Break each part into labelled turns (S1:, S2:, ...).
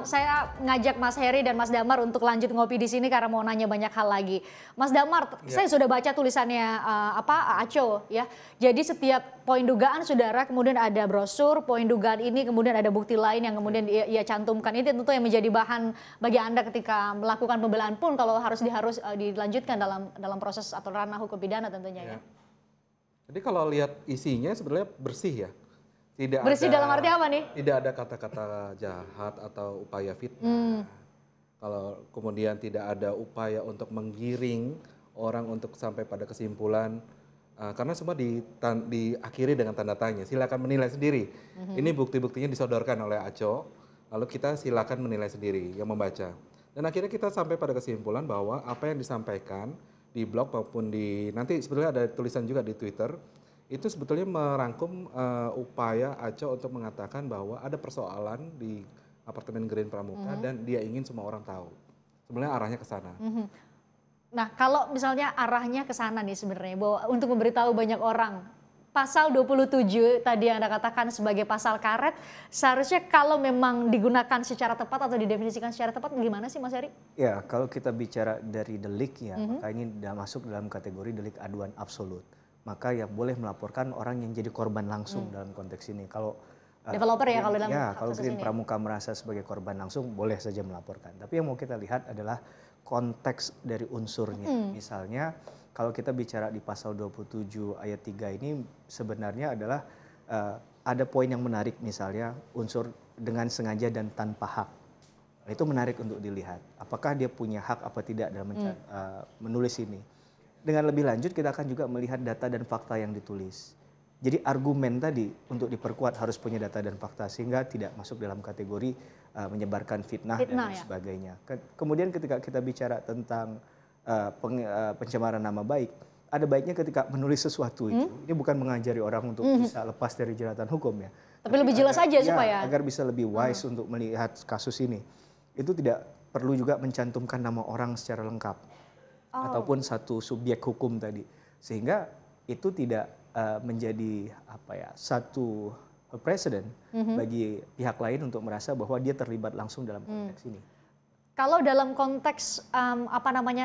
S1: saya ngajak Mas Heri dan Mas Damar untuk lanjut ngopi di sini karena mau nanya banyak hal lagi. Mas Damar, saya sudah baca tulisannya Aco ya. Jadi setiap poin dugaan saudara kemudian ada brosur, poin dugaan ini kemudian ada bukti lain yang kemudian ia cantumkan. Ini tentu yang menjadi bahan bagi Anda ketika melakukan pembelaan pun kalau harus dilanjutkan dalam proses atau ranah hukum pidana tentunya ya.
S2: Jadi kalau lihat isinya sebenarnya bersih ya. Tidak
S1: bersih
S2: ada,
S1: dalam arti apa nih?
S2: Tidak ada kata-kata jahat atau upaya fitnah. Kalau kemudian tidak ada upaya untuk menggiring orang untuk sampai pada kesimpulan, karena semua diakhiri dengan tanda tanya. Silakan menilai sendiri. Ini bukti-buktinya disodorkan oleh Aco, lalu kita silakan menilai sendiri yang membaca. Dan akhirnya kita sampai pada kesimpulan bahwa apa yang disampaikan di blog maupun nanti sebetulnya ada tulisan juga di Twitter, itu sebetulnya merangkum upaya Aco untuk mengatakan bahwa ada persoalan di apartemen Green Pramuka dan dia ingin semua orang tahu. Sebenarnya arahnya ke sana.
S1: Nah, kalau misalnya arahnya ke sana nih sebenarnya bahwa untuk memberitahu banyak orang, pasal 27 tadi yang Anda katakan sebagai pasal karet, seharusnya kalau memang digunakan secara tepat atau didefinisikan secara tepat gimana sih Mas Heri?
S3: Ya, kalau kita bicara dari delik ya, maka ini sudah masuk dalam kategori delik aduan absolut. Maka yang boleh melaporkan orang yang jadi korban langsung dalam konteks ini. Kalau
S1: developer ya kalau dalam
S3: kalau Green Pramuka merasa sebagai korban langsung boleh saja melaporkan. Tapi yang mau kita lihat adalah konteks dari unsurnya. Misalnya kalau kita bicara di pasal 27 ayat 3 ini sebenarnya adalah ada poin yang menarik, misalnya unsur dengan sengaja dan tanpa hak. Itu menarik untuk dilihat. Apakah dia punya hak apa tidak dalam menulis ini. Dengan lebih lanjut kita akan juga melihat data dan fakta yang ditulis. Jadi argumen tadi untuk diperkuat harus punya data dan fakta sehingga tidak masuk dalam kategori menyebarkan fitnah dan sebagainya. Kemudian ketika kita bicara tentang pencemaran nama baik, ada baiknya ketika menulis sesuatu itu, ini bukan mengajari orang untuk bisa lepas dari jeratan hukum ya.
S1: Tapi lebih jelas aja supaya
S3: agar bisa lebih wise untuk melihat kasus ini. Itu tidak perlu juga mencantumkan nama orang secara lengkap. Ataupun satu subjek hukum tadi, sehingga itu tidak menjadi satu presiden bagi pihak lain untuk merasa bahwa dia terlibat langsung dalam konteks ini.
S1: Kalau dalam konteks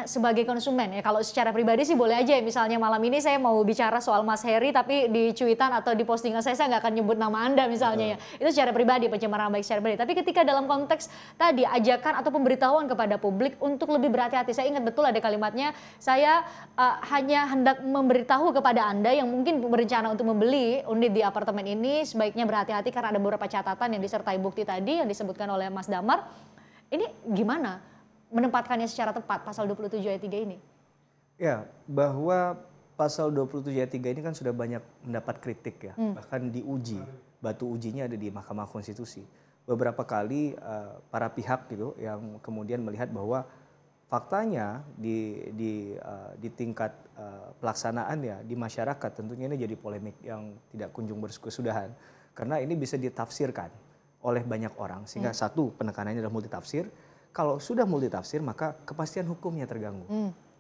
S1: sebagai konsumen ya, kalau secara pribadi sih boleh aja ya, misalnya malam ini saya mau bicara soal Mas Heri tapi di cuitan atau di postingan saya nggak akan nyebut nama Anda misalnya ya. Itu secara pribadi, pencemaran baik secara pribadi. Tapi ketika dalam konteks tadi ajakan atau pemberitahuan kepada publik untuk lebih berhati-hati. Saya ingat betul ada kalimatnya, saya hanya hendak memberitahu kepada Anda yang mungkin berencana untuk membeli unit di apartemen ini sebaiknya berhati-hati karena ada beberapa catatan yang disertai bukti tadi yang disebutkan oleh Mas Damar. Ini gimana menempatkannya secara tepat pasal 27 ayat 3 ini? Ya,
S3: bahwa pasal 27 ayat 3 ini kan sudah banyak mendapat kritik ya. Bahkan diuji, batu ujinya ada di Mahkamah Konstitusi. Beberapa kali para pihak gitu yang kemudian melihat bahwa faktanya di tingkat pelaksanaan ya di masyarakat tentunya ini jadi polemik yang tidak kunjung berkesudahan. Karena ini bisa ditafsirkan oleh banyak orang sehingga satu penekanannya adalah multitafsir. Kalau sudah multitafsir maka kepastian hukumnya terganggu.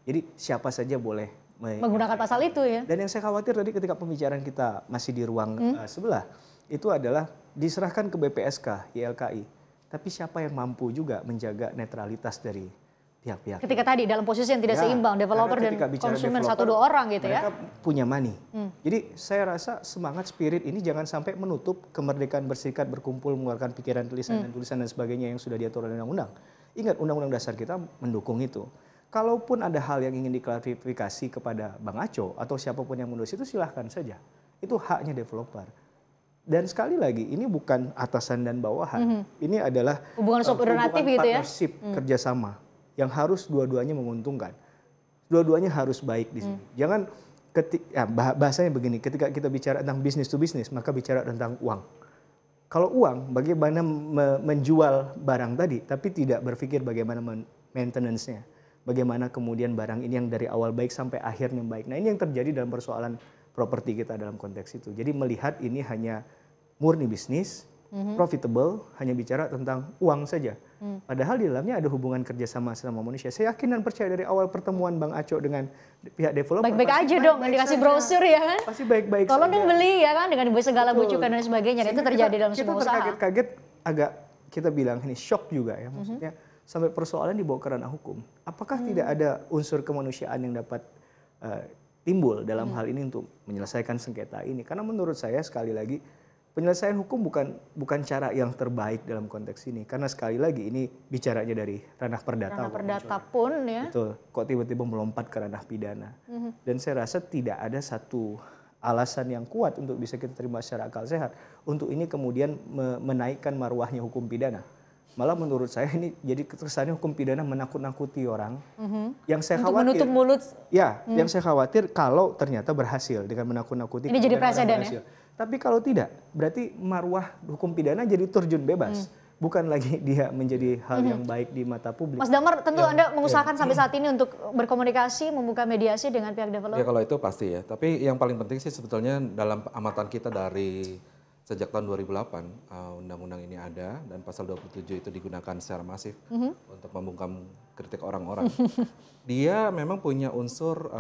S3: Jadi siapa saja boleh
S1: menggunakan pasal itu ya.
S3: Dan yang saya khawatir tadi ketika pembicaraan kita masih di ruang sebelah itu adalah diserahkan ke BPSK, YLKI. Tapi siapa yang mampu juga menjaga netralitas dari pihak-pihak.
S1: Ketika tadi dalam posisi yang tidak seimbang, developer dan konsumen satu dua orang gitu ya.
S3: Mereka punya money. Jadi saya rasa semangat spirit ini jangan sampai menutup kemerdekaan berserikat, berkumpul, mengeluarkan pikiran, tulisan dan sebagainya yang sudah diatur oleh undang-undang. Ingat undang-undang dasar kita mendukung itu. Kalaupun ada hal yang ingin diklarifikasi kepada Bang Aco atau siapapun yang menulis itu silahkan saja. Itu haknya developer. Dan sekali lagi ini bukan atasan dan bawahan. Ini adalah
S1: hubungan subordinatif gitu ya.
S3: Partnership kerjasama yang harus dua-duanya menguntungkan. Dua-duanya harus baik di sini. Jangan bahasanya begini, ketika kita bicara tentang bisnis to bisnis, maka bicara tentang uang. Kalau uang, bagaimana menjual barang tadi, tapi tidak berpikir bagaimana maintenance-nya. Bagaimana kemudian barang ini yang dari awal baik sampai akhirnya baik. Nah ini yang terjadi dalam persoalan properti kita dalam konteks itu. Jadi melihat ini hanya murni bisnis, profitable, hanya bicara tentang uang saja. Padahal di dalamnya ada hubungan kerjasama sama manusia. Saya yakin dan percaya dari awal pertemuan Bang Aco dengan pihak developer.
S1: Baik-baik aja dong, dikasih brosur ya kan?
S3: Pasti baik-baik saja.
S1: Tolong dong beli ya kan, dengan segala bujukan dan sebagainya. Itu terjadi dalam semua usaha.
S3: Kita terkaget-kaget agak kita bilang ini shock juga ya, maksudnya sampai persoalan dibawa ke ranah hukum. Apakah tidak ada unsur kemanusiaan yang dapat timbul dalam hal ini untuk menyelesaikan sengketa ini? Karena menurut saya sekali lagi penyelesaian hukum bukan cara yang terbaik dalam konteks ini. Karena sekali lagi ini bicaranya dari ranah perdata.
S1: Ranah perdata pun ya.
S3: Betul. Kok tiba-tiba melompat ke ranah pidana. Dan saya rasa tidak ada satu alasan yang kuat untuk bisa kita terima secara akal sehat. Untuk ini kemudian menaikkan marwahnya hukum pidana. Malah menurut saya ini jadi kesannya hukum pidana menakut-nakuti orang. Yang saya
S1: Untuk
S3: khawatir,
S1: menutup mulut.
S3: ya, yang saya khawatir kalau ternyata berhasil dengan menakut-nakuti.
S1: Ini jadi
S3: kemudian orang
S1: presiden ya?
S3: berhasil. Tapi kalau tidak, berarti marwah hukum pidana jadi terjun bebas. Bukan lagi dia menjadi hal yang baik di mata publik.
S1: Mas Damar, tentu Anda mengusahakan sampai saat ini untuk berkomunikasi, membuka mediasi dengan pihak developer.
S2: Ya kalau itu pasti ya. Tapi yang paling penting sih sebetulnya dalam amatan kita dari sejak tahun 2008 undang-undang ini ada dan pasal 27 itu digunakan secara masif untuk membungkam kritik orang-orang. Dia memang punya unsur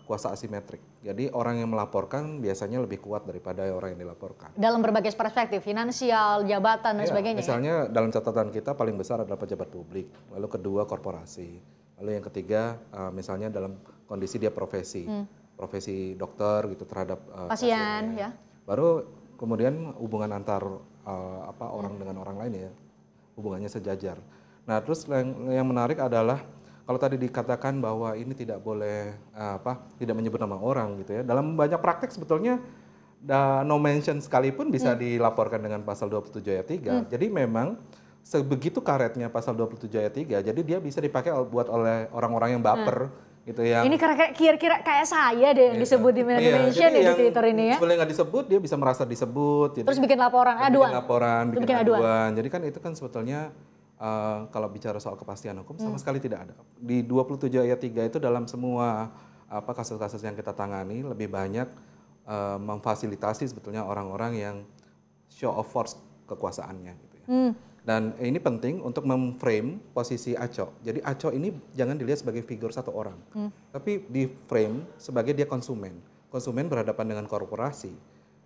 S2: kuasa asimetrik. Jadi orang yang melaporkan biasanya lebih kuat daripada orang yang dilaporkan.
S1: Dalam berbagai perspektif, finansial, jabatan, dan
S2: Ya,
S1: sebagainya.
S2: misalnya dalam catatan kita paling besar adalah pejabat publik, lalu kedua korporasi, lalu yang ketiga misalnya dalam kondisi dia profesi, profesi dokter gitu terhadap
S1: Pasien,
S2: pasiennya.
S1: ya.
S2: Baru kemudian hubungan antar orang dengan orang lain ya, hubungannya sejajar. Nah terus yang menarik adalah kalau tadi dikatakan bahwa ini tidak boleh tidak menyebut nama orang gitu ya. Dalam banyak praktek sebetulnya no mention sekalipun bisa dilaporkan dengan pasal 27 ayat 3. Jadi memang sebegitu karetnya pasal 27 ayat 3. Jadi dia bisa dipakai buat oleh orang-orang yang baper gitu yang
S1: Ini kira-kira kayak saya deh yang disebut di mention
S2: jadi
S1: di
S2: yang
S1: Twitter ini ya.
S2: sebenarnya nggak disebut dia bisa merasa disebut. Jadi
S1: Terus bikin laporan, aduan.
S2: bikin aduan. Jadi kan itu kan sebetulnya kalau bicara soal kepastian hukum sama sekali tidak ada. Di 27 ayat 3 itu dalam semua kasus-kasus yang kita tangani lebih banyak memfasilitasi sebetulnya orang-orang yang show of force kekuasaannya gitu ya. Dan ini penting untuk memframe posisi Aco. Jadi Aco ini jangan dilihat sebagai figur satu orang, tapi di frame sebagai dia konsumen. Konsumen berhadapan dengan korporasi.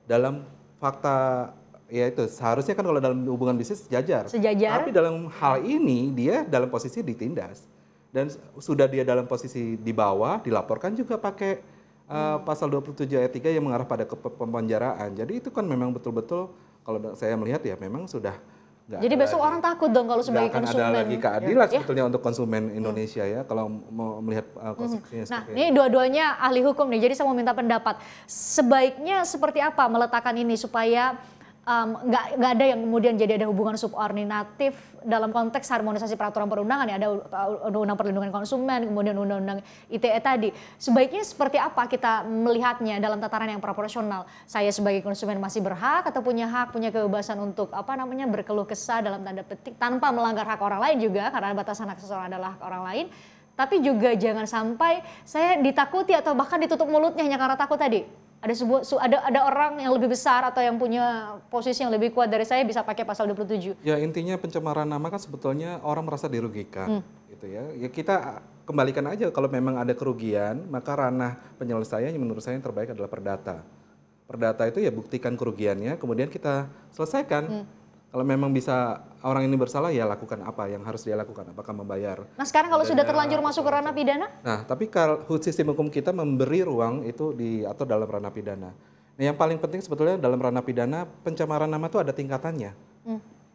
S2: Dalam fakta ya itu seharusnya kan kalau dalam hubungan bisnis sejajar. Tapi dalam hal ini dia dalam posisi ditindas. Dan sudah dia dalam posisi di bawah dilaporkan juga pakai pasal 27 ayat 3 yang mengarah pada pepenjaraan. Jadi itu kan memang betul-betul kalau saya melihat ya memang sudah
S1: jadi besok orang takut dong kalau sebagai konsumen.
S2: Ada lagi keadilan sebetulnya untuk konsumen Indonesia ya kalau mau melihat konsekuensinya
S1: Nah ini dua-duanya ahli hukum nih, jadi saya mau minta pendapat. Sebaiknya seperti apa meletakkan ini supaya nggak ada yang kemudian jadi ada hubungan subordinatif dalam konteks harmonisasi peraturan perundangan ya, ada undang-undang perlindungan konsumen, kemudian undang-undang ITE tadi. Sebaiknya seperti apa kita melihatnya dalam tataran yang proporsional? Saya sebagai konsumen masih berhak atau punya hak, punya kebebasan untuk berkeluh kesah dalam tanda petik tanpa melanggar hak orang lain juga karena batasan hak seseorang adalah hak orang lain. Tapi juga jangan sampai saya ditakuti atau bahkan ditutup mulutnya hanya karena takut tadi. Ada orang yang lebih besar atau yang punya posisi yang lebih kuat dari saya bisa pakai pasal 27.
S2: Ya intinya pencemaran nama kan sebetulnya orang merasa dirugikan gitu ya. Ya kita kembalikan aja kalau memang ada kerugian, maka ranah penyelesaian yang menurut saya yang terbaik adalah perdata. Perdata itu ya buktikan kerugiannya, kemudian kita selesaikan. Kalau memang bisa orang ini bersalah ya lakukan apa yang harus dia lakukan, apakah membayar.
S1: Nah sekarang kalau sudah terlanjur masuk ke ranah pidana?
S2: Nah tapi kalau sistem hukum kita memberi ruang itu diatur dalam ranah pidana. Nah yang paling penting sebetulnya dalam ranah pidana pencemaran nama itu ada tingkatannya.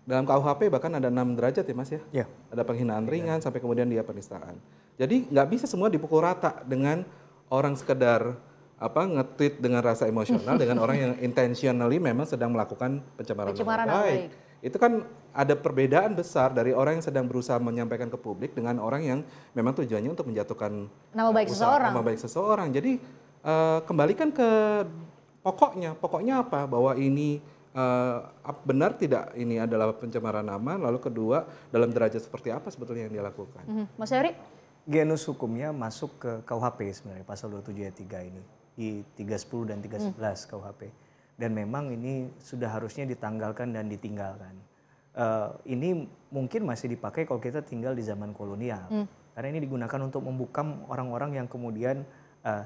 S2: Dalam KUHP bahkan ada 6 derajat ya Mas ya. Ada penghinaan ringan sampai kemudian dia penistaan. Jadi nggak bisa semua dipukul rata dengan orang sekedar nge-tweet dengan rasa emosional dengan orang yang intentionally memang sedang melakukan pencemaran nama baik. Itu kan ada perbedaan besar dari orang yang sedang berusaha menyampaikan ke publik dengan orang yang memang tujuannya untuk menjatuhkan
S1: nama baik
S2: seseorang. Jadi kembalikan ke pokoknya. Pokoknya apa? Bahwa ini benar tidak ini adalah pencemaran nama. Lalu kedua dalam derajat seperti apa sebetulnya yang dia lakukan.
S1: Mas Heri?
S3: Genus hukumnya masuk ke KUHP sebenarnya pasal 27 ayat 3 ini di 310 dan 311 KUHP. Dan memang ini sudah harusnya ditanggalkan dan ditinggalkan. Ini mungkin masih dipakai kalau kita tinggal di zaman kolonial. Karena ini digunakan untuk membungkam orang-orang yang kemudian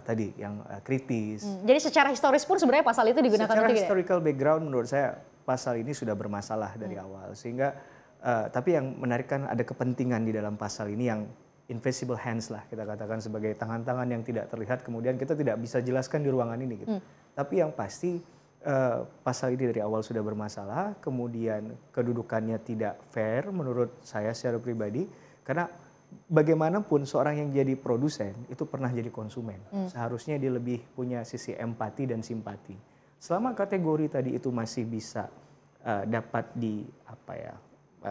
S3: tadi yang kritis.
S1: Jadi secara historis pun sebenarnya pasal itu digunakan
S3: secara
S1: untuk
S3: historical background menurut saya pasal ini sudah bermasalah dari awal. Sehingga Tapi yang menarik kan ada kepentingan di dalam pasal ini yang invisible hands lah kita katakan sebagai tangan-tangan yang tidak terlihat kemudian kita tidak bisa jelaskan di ruangan ini gitu. Tapi yang pasti pasal ini dari awal sudah bermasalah, kemudian kedudukannya tidak fair menurut saya secara pribadi karena bagaimanapun seorang yang jadi produsen itu pernah jadi konsumen. Seharusnya dia lebih punya sisi empati dan simpati. Selama kategori tadi itu masih bisa dapat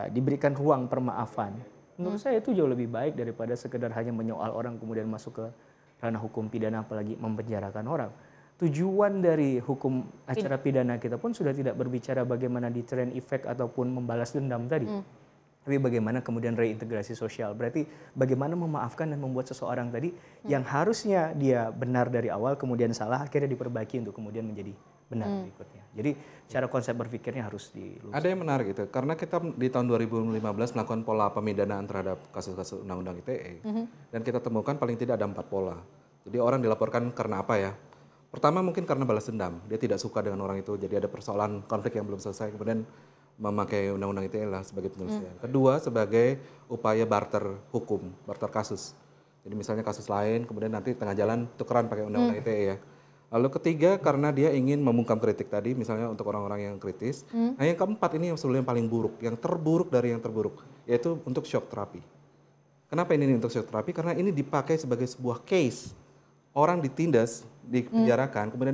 S3: diberikan ruang permaafan, menurut saya itu jauh lebih baik daripada sekedar hanya menyoal orang kemudian masuk ke ranah hukum pidana apalagi mempenjarakan orang. Tujuan dari hukum acara pidana kita pun sudah tidak berbicara bagaimana deterrent effect ataupun membalas dendam tadi. Tapi bagaimana kemudian reintegrasi sosial. Berarti bagaimana memaafkan dan membuat seseorang tadi yang harusnya dia benar dari awal kemudian salah akhirnya diperbaiki untuk kemudian menjadi benar berikutnya. Jadi cara konsep berpikirnya harus diluruskan.
S2: Ada yang menarik itu, karena kita di tahun 2015 melakukan pola pemidanaan terhadap kasus-kasus undang-undang ITE, dan kita temukan paling tidak ada 4 pola. Jadi orang dilaporkan karena apa ya? Pertama mungkin karena balas dendam, dia tidak suka dengan orang itu, jadi ada persoalan konflik yang belum selesai, kemudian memakai undang-undang ITE lah sebagai penyelesaian. Kedua sebagai upaya barter hukum, barter kasus. Jadi misalnya kasus lain, kemudian nanti tengah jalan tukeran pakai undang-undang ITE ya. Lalu ketiga karena dia ingin membungkam kritik tadi, misalnya untuk orang-orang yang kritis. Nah yang keempat ini yang sebetulnya yang paling buruk, yang terburuk dari yang terburuk, yaitu untuk shock terapi. Kenapa ini untuk shock terapi? Karena ini dipakai sebagai sebuah case. Orang ditindas, dipenjarakan, kemudian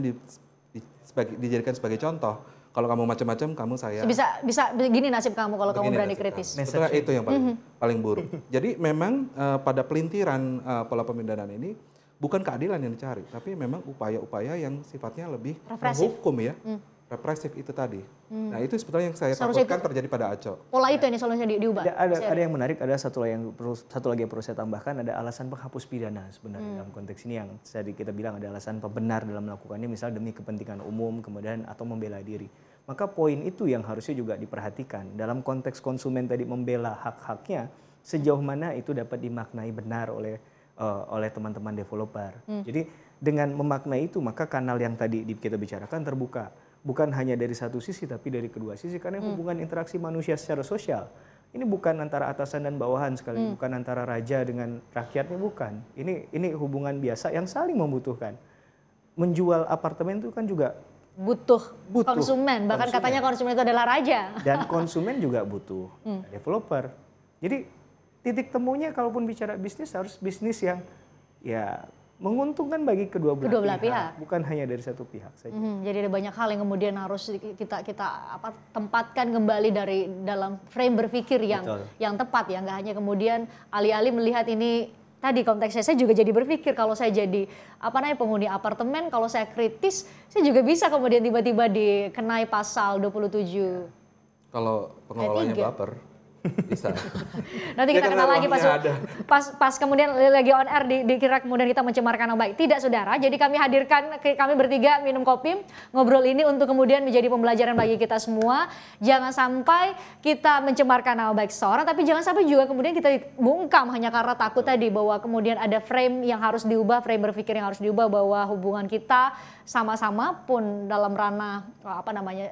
S2: dijadikan sebagai contoh. Kalau kamu macam-macam, kamu saya.
S1: Bisa begini nasib kamu kalau kamu berani kritis.
S2: Sebetulnya itu yang paling buruk. Jadi memang pada pelintiran pola pemindahan ini bukan keadilan yang dicari, tapi memang upaya-upaya yang sifatnya lebih menghukum ya, represif itu tadi. Nah itu sebetulnya yang saya takutkan terjadi pada Aco.
S1: Pola itu yang solusinya diubah.
S3: Ada yang menarik, ada satu lagi yang perlu saya tambahkan, ada alasan penghapus pidana sebenarnya dalam konteks ini yang tadi kita bilang ada alasan pembenar dalam melakukannya, misal demi kepentingan umum kemudian atau membela diri. Maka poin itu yang harusnya juga diperhatikan dalam konteks konsumen tadi membela hak-haknya, sejauh mana itu dapat dimaknai benar oleh teman-teman developer. Jadi dengan memaknai itu maka kanal yang tadi kita bicarakan terbuka. Bukan hanya dari satu sisi tapi dari kedua sisi karena hubungan interaksi manusia secara sosial. Ini bukan antara atasan dan bawahan sekali, bukan antara raja dengan rakyatnya, bukan. Ini hubungan biasa yang saling membutuhkan. Menjual apartemen itu kan juga butuh
S1: konsumen, bahkan katanya konsumen itu adalah raja.
S3: Dan konsumen juga butuh developer. Jadi titik temunya kalaupun bicara bisnis harus bisnis yang ya menguntungkan bagi kedua belah pihak, bukan hanya dari satu pihak saja.
S1: Jadi ada banyak hal yang kemudian harus kita tempatkan kembali dari dalam frame berpikir yang tepat ya, nggak hanya kemudian alih-alih melihat ini tadi konteksnya. Saya juga jadi berpikir kalau saya jadi penghuni apartemen, kalau saya kritis, saya juga bisa kemudian tiba-tiba dikenai pasal 27.
S2: Kalau pengelolanya baper. Bisa.
S1: Nanti kita kenal lagi pas kemudian lagi on air dikira kemudian kita mencemarkan nama baik. Tidak saudara, jadi kami hadirkan, kami bertiga minum kopi, ngobrol ini untuk kemudian menjadi pembelajaran bagi kita semua. Jangan sampai kita mencemarkan nama baik seseorang, tapi jangan sampai juga kemudian kita bungkam hanya karena takut tadi bahwa kemudian ada frame yang harus diubah, frame berpikir yang harus diubah bahwa hubungan kita sama-sama pun dalam ranah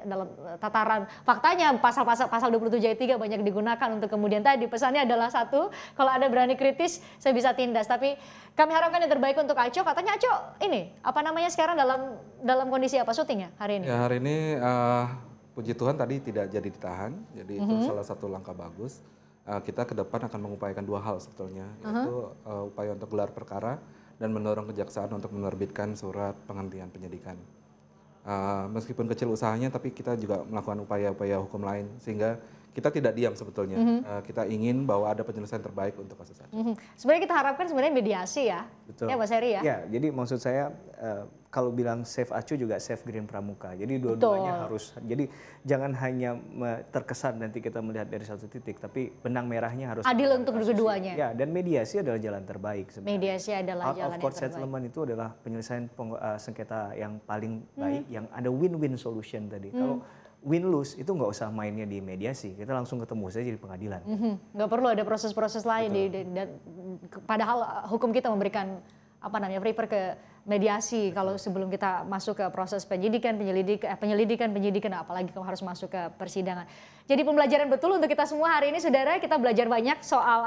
S1: dalam tataran faktanya pasal 27 ayat 3 banyak digunakan untuk kemudian tadi pesannya adalah satu, kalau ada berani kritis saya bisa tindas. Tapi kami harapkan yang terbaik untuk Aco. Katanya Aco ini sekarang dalam kondisi apa syutingnya hari ini?
S2: Ya hari ini puji Tuhan tadi tidak jadi ditahan, jadi itu salah satu langkah bagus. Kita ke depan akan mengupayakan 2 hal sebetulnya, yaitu upaya untuk gelar perkara dan mendorong kejaksaan untuk menerbitkan surat penghentian penyidikan. Meskipun kecil usahanya, tapi kita juga melakukan upaya-upaya hukum lain sehingga kita tidak diam sebetulnya. Kita ingin bahwa ada penyelesaian terbaik untuk kasus ini.
S1: Sebenarnya kita harapkan mediasi ya.
S3: Betul.
S1: Ya Mas Heri ya.
S3: Ya, jadi maksud saya kalau bilang save Acu juga save Green Pramuka. Jadi dua-duanya harus. Jadi jangan hanya terkesan nanti kita melihat dari satu titik, tapi benang merahnya harus
S1: adil untuk keduanya.
S3: Ya, dan mediasi adalah jalan terbaik sebenarnya.
S1: Mediasi adalah jalan yang terbaik.
S3: Out of court settlement itu adalah penyelesaian sengketa yang paling baik, yang ada win-win solution tadi. Kalau win-lose itu nggak usah mainnya di mediasi, kita langsung ketemu saja di pengadilan.
S1: Nggak perlu ada proses-proses lain, padahal hukum kita memberikan prepare ke mediasi kalau sebelum kita masuk ke proses penyelidikan, apalagi kalau harus masuk ke persidangan. Jadi pembelajaran betul untuk kita semua hari ini, saudara. Kita belajar banyak soal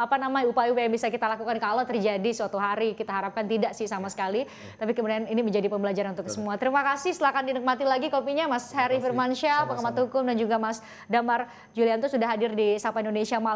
S1: upaya-upaya yang bisa kita lakukan kalau terjadi suatu hari. Kita harapkan tidak sih sama sekali, tapi kemudian ini menjadi pembelajaran untuk semua. Terima kasih, silakan dinikmati lagi kopinya Mas Heri Firmansyah, pengamat hukum, dan juga Mas Damar Julianto sudah hadir di Sapa Indonesia Malam.